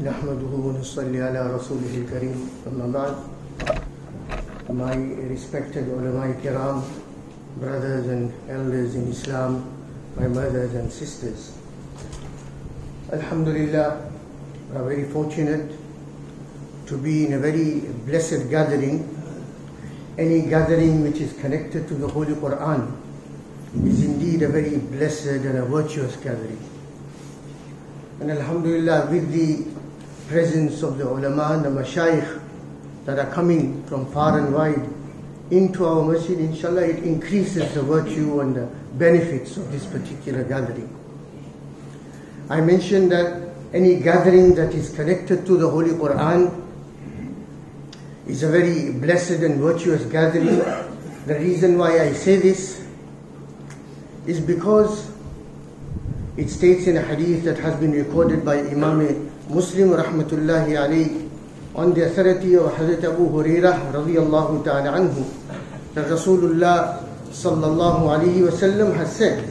نحمده ونصلي على رسوله الكريم أما بعد. My respected ulama kiram, brothers and elders in Islam, my mothers and sisters, Alhamdulillah, we are very fortunate to be in a very blessed gathering. Any gathering which is connected to the Holy Qur'an is indeed a very blessed and a virtuous gathering. And Alhamdulillah, with the presence of the ulama and the mashayikh that are coming from far and wide into our masjid, inshallah, it increases the virtue and the benefits of this particular gathering. I mentioned that any gathering that is connected to the Holy Qur'an is a very blessed and virtuous gathering. The reason why I say this is because it states in a hadith that has been recorded by Imam Muslim rahmatullahi alayhi on the authority of Hazrat Abu Hurairah radiyallahu ta'ala anhu, that Rasulullah sallallahu alayhi wa sallam has said,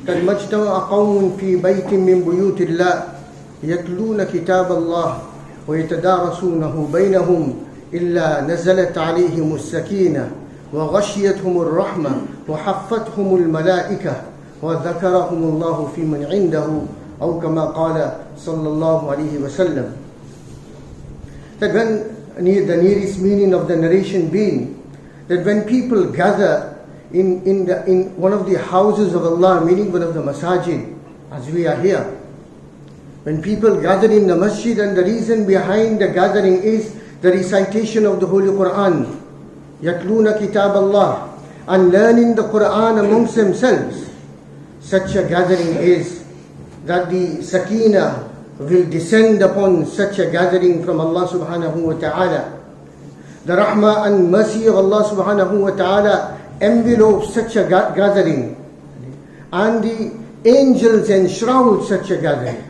قَدْ مَجْتَمَعَ قَوْمٌ فِي بَيْتٍ مِّن بُيُوتِ اللَّهِ يَتْلُونَ كِتَابَ اللَّهِ وَيَتَدَارَسُونَهُ بَيْنَهُمْ إِلَّا نَزَلَتْ عَلَيْهِمُ السَّكِينَةُ وَغَشِيَتْهُمُ الرَّحْمَةُ وَحَفَّتْهُمُ الْمَلَائِكَةُ وَذَكَرَهُمُ اللَّهُ فِي مَنْ عِنْدَهُ أو كما قال صلى الله عليه وسلم. That when the nearest meaning of the narration being that when people gather in one of the houses of Allah, meaning one of the masajid, as we are here, when people gather in the masjid, and the reason behind the gathering is the recitation of the Holy Qur'an, yatluna kitab Allah, and learning the Qur'an amongst themselves, such a gathering is that the sakina will descend upon such a gathering from Allah subhanahu wa ta'ala. The rahmah and mercy of Allah subhanahu wa ta'ala envelopes such a gathering, and the angels enshroud such a gathering.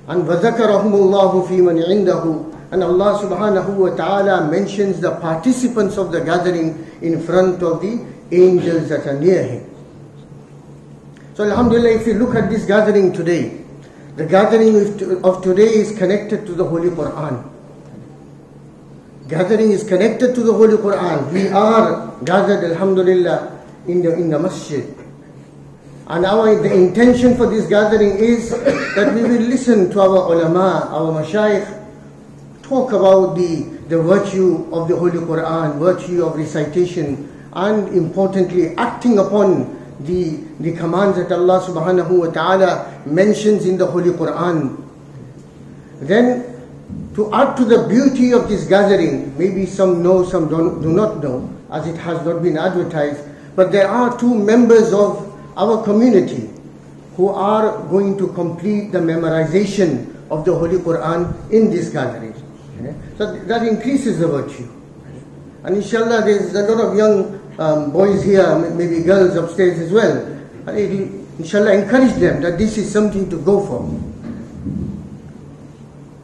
And وَذَكَرَهُمُ اللَّهُ فِي مَنْ عِنْدَهُ, and Allah subhanahu wa ta'ala mentions the participants of the gathering in front of the angels that are near him. So Alhamdulillah, if you look at this gathering today, the gathering of today is connected to the Holy Qur'an. Gathering is connected to the Holy Qur'an. We are gathered, Alhamdulillah, in the masjid. And the intention for this gathering is that we will listen to our ulama, our mashayikh, talk about the virtue of the Holy Qur'an, virtue of recitation, and importantly, acting upon the commands that Allah subhanahu wa ta'ala mentions in the Holy Qur'an. Then, to add to the beauty of this gathering, maybe some know, some do not know, as it has not been advertised, but there are two members of our community who are going to complete the memorization of the Holy Qur'an in this gathering. So that increases the virtue. And inshallah, there's a lot of young boys here, maybe girls upstairs as well. And it will, inshallah, encourage them that this is something to go for.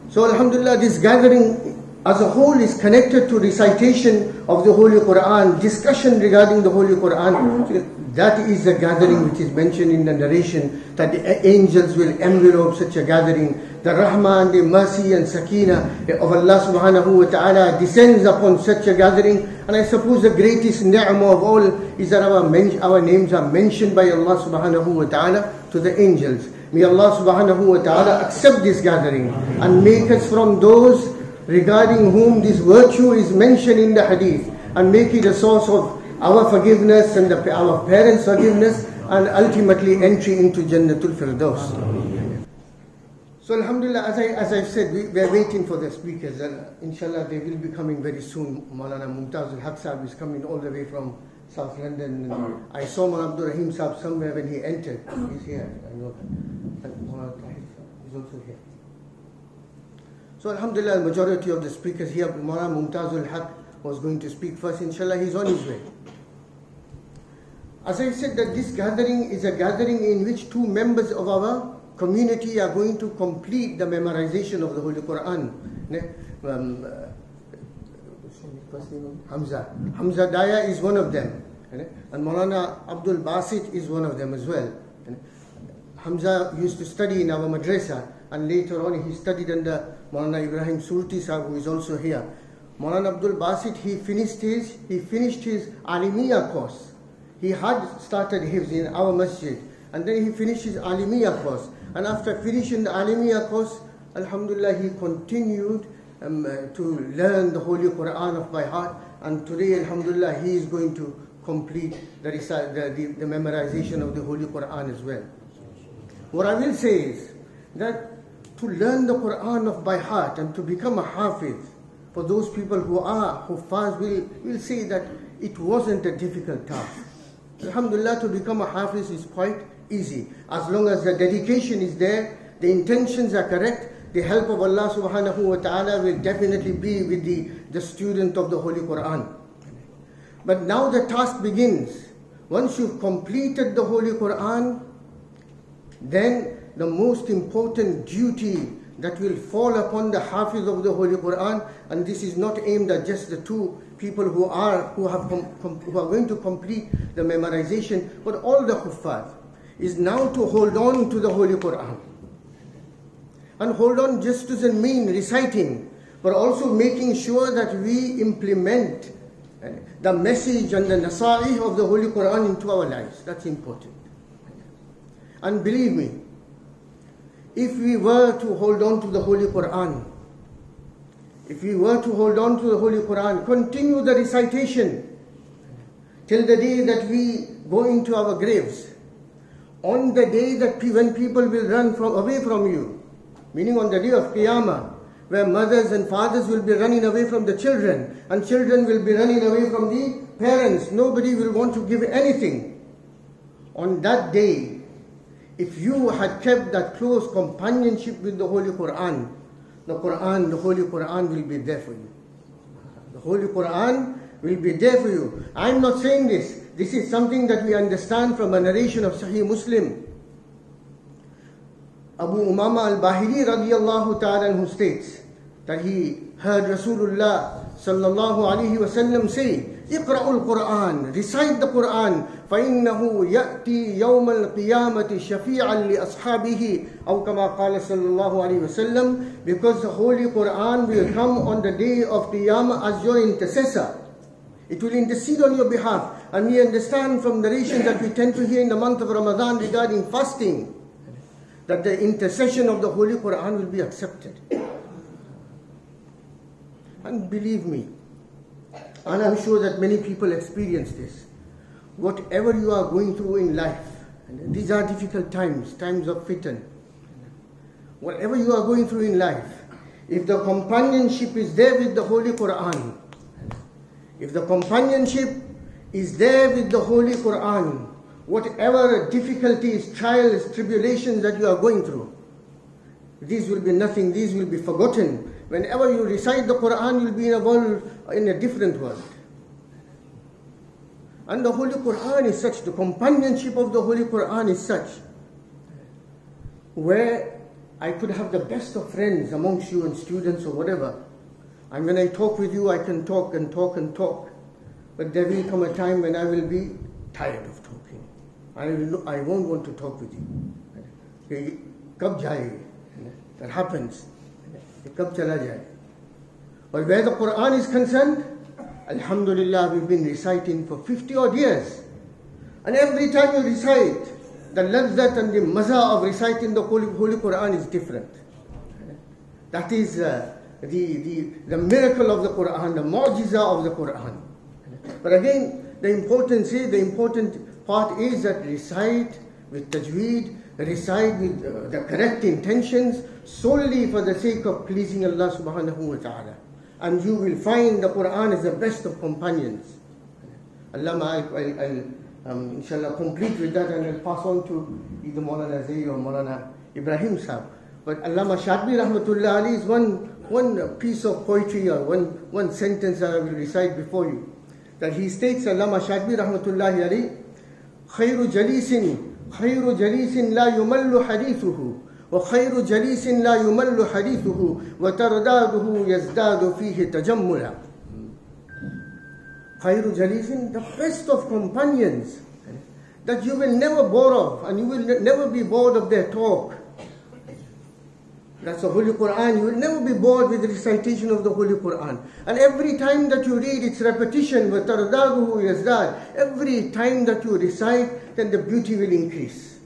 So Alhamdulillah, this gathering as a whole is connected to recitation of the Holy Qur'an, discussion regarding the Holy Qur'an. So that is the gathering which is mentioned in the narration, that the angels will envelope such a gathering. The rahmah and the mercy and sakina of Allah subhanahu wa ta'ala descends upon such a gathering. And I suppose the greatest ni'mah of all is that our names are mentioned by Allah subhanahu wa ta'ala to the angels. May Allah subhanahu wa ta'ala accept this gathering and make us from those regarding whom this virtue is mentioned in the hadith, and make it a source of our forgiveness and our parents' forgiveness, and ultimately entry into Jannatul Firdaus. So Alhamdulillah, as I've said, we are waiting for the speakers, and inshallah they will be coming very soon. Maulana Mumtazul Haq Sahib is coming all the way from South London. And I saw Maulana Abdul Rahim Sahib somewhere when he entered. He's here, I know that. And Maulana Tahir is also here. So Alhamdulillah, the majority of the speakers here, Maulana Mumtazul Haq was going to speak first. Inshallah, he's on his way. As I said, that this gathering is a gathering in which two members of our community are going to complete the memorization of the Holy Qur'an. Hamza Daya is one of them, and Maulana Abdul Basit is one of them as well. Hamza used to study in our madrasa, and later on he studied under Maulana Ibrahim Surti Sahib, who is also here. Maulana Abdul Basit, he finished his Alimiya course. He had started hifz in our masjid, and then he finished his Alimiya course. And after finishing the Alimiya course, Alhamdulillah, he continued to learn the Holy Qur'an by heart. And today, Alhamdulillah, he is going to complete the memorization of the Holy Qur'an as well. What I will say is that to learn the Qur'an by heart and to become a hafiz, for those people who are huffaz will say that it wasn't a difficult task. Alhamdulillah, to become a hafiz is quite easy. As long as the dedication is there, the intentions are correct, the help of Allah subhanahu wa ta'ala will definitely be with the student of the Holy Qur'an. But now the task begins. Once you've completed the Holy Qur'an, then the most important duty that will fall upon the hafiz of the Holy Qur'an, and this is not aimed at just the two people who are going to complete the memorization, but all the huffaz, is now to hold on to the Holy Qur'an. And hold on just doesn't mean reciting, but also making sure that we implement the message and the nasa'ih of the Holy Qur'an into our lives. That's important. And believe me, if we were to hold on to the Holy Qur'an, continue the recitation till the day that we go into our graves. On the day that when people will run away from you, meaning on the day of Qiyamah, where mothers and fathers will be running away from the children, and children will be running away from the parents. Nobody will want to give anything. On that day, if you had kept that close companionship with the Holy Qur'an, the Holy Qur'an will be there for you. The Holy Qur'an will be there for you. I'm not saying this. This is something that we understand from a narration of Sahih Muslim. Abu Umama al-Bahili radiyallahu ta'ala who states that he heard Rasulullah sallallahu alayhi wa sallam say, "Iqra'ul Qur'an, recite the Qur'an, فَإِنَّهُ يَأْتِي يَوْمَ الْقِيَامَةِ شَفِيعًا لِأَصْحَابِهِ أو كما قال صلى الله عليه وسلم, because the Holy Qur'an will come on the day of Qiyamah as your intercessor. It will intercede on your behalf. And we understand from narrations that we tend to hear in the month of Ramadan regarding fasting, that the intercession of the Holy Qur'an will be accepted. And believe me, and I'm sure that many people experience this, whatever you are going through in life, and these are difficult times, times of fitan, whatever you are going through in life, if the companionship is there with the Holy Qur'an, if the companionship is there with the Holy Qur'an, whatever difficulties, trials, tribulations that you are going through, these will be nothing, these will be forgotten. Whenever you recite the Qur'an, you'll be in a different world. And the Holy Qur'an is such, the companionship of the Holy Qur'an is such, where I could have the best of friends amongst you and students or whatever. And when I talk with you, I can talk and talk and talk. But there will come a time when I will be tired of talking. I won't want to talk with you. Kab jaye? That happens. Kab chala jaye? But where the Qur'an is concerned, Alhamdulillah, we've been reciting for 50 odd years. And every time you recite, the ladzat and the maza of reciting the Holy Qur'an is different. That is the miracle of the Qur'an, the mu'jiza of the Qur'an. But again, the important part is that recite with tajweed, recite with the correct intentions, solely for the sake of pleasing Allah subhanahu wa ta'ala. And you will find the Qur'an is the best of companions. I'll inshallah complete with that, and I'll pass on to either Maulana Zayd or Maulana Ibrahim Sahib. But Allama Shadbi Rahmatullah Ali is one piece of poetry or one sentence that I will recite before you. That he states, Allama Shadbi Rahmatullah Ali, خير جليس لا يمل حديثه وخير جليس لا يمل حديثه وترداده يزداد فيه تجملا. خير جليس, the best of companions, that you will never bore of, and you will never be bored of their talk. That's the Holy Qur'an. You will never be bored with the recitation of the Holy Qur'an. And every time that you read, it's repetition. وَتَرْدَاغُهُ يَزْدَادُ. Every time that you recite, then the beauty will increase.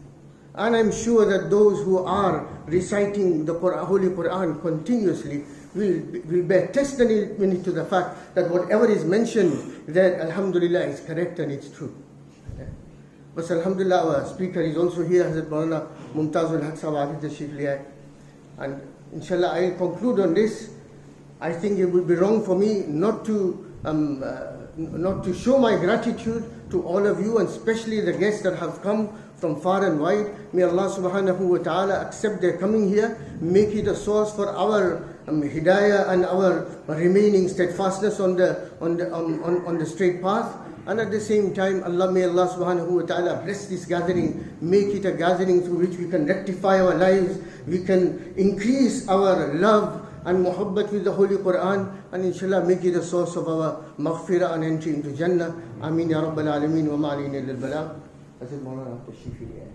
And I'm sure that those who are reciting the Holy Qur'an continuously will bear testimony to the fact that whatever is mentioned there, alhamdulillah, is correct and it's true. But alhamdulillah, our speaker is also here, Hazrat Maulana Mumtazul Haq Sahab Hafidh Tashreef Liya. And inshallah, I'll conclude on this. I think it would be wrong for me not to show my gratitude to all of you, and especially the guests that have come from far and wide. May Allah subhanahu wa ta'ala accept their coming here, make it a source for our hidayah and our remaining steadfastness on the straight path. And at the same time, may Allah subhanahu wa ta'ala bless this gathering, make it a gathering through which we can rectify our lives, we can increase our love and muhabbat with the Holy Qur'an, and inshallah make it a source of our maghfirah and entry into Jannah. Ameen ya Rabbal Alameen wa ma'aleen illa al-balagh. Hazrat Maulana Tashreef Liya.